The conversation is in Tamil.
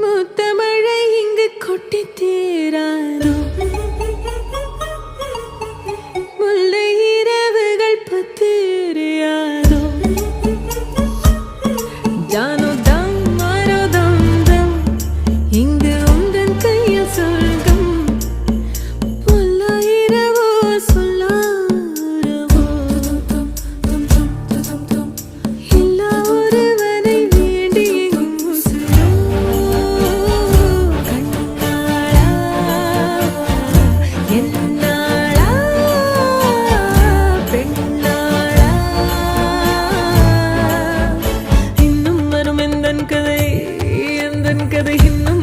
முத்தமழை இங்கு கொட்டி தீராதோ முல்லை இரவுகள் பத்திரியாதோ ஜானோ தம் மாரோ தம் தம் இங்கு உந்தன் கையில் சொர்க்கம் பொல்லா இரவோ சொல்லாரவோ எல்லா ஒருவனை வேண்டி எங்கும் உசுரோ கண்ணாளா என்னாளா பெண்ணாளா இன்னும் வரும் எந்தன் கதை இன்னும்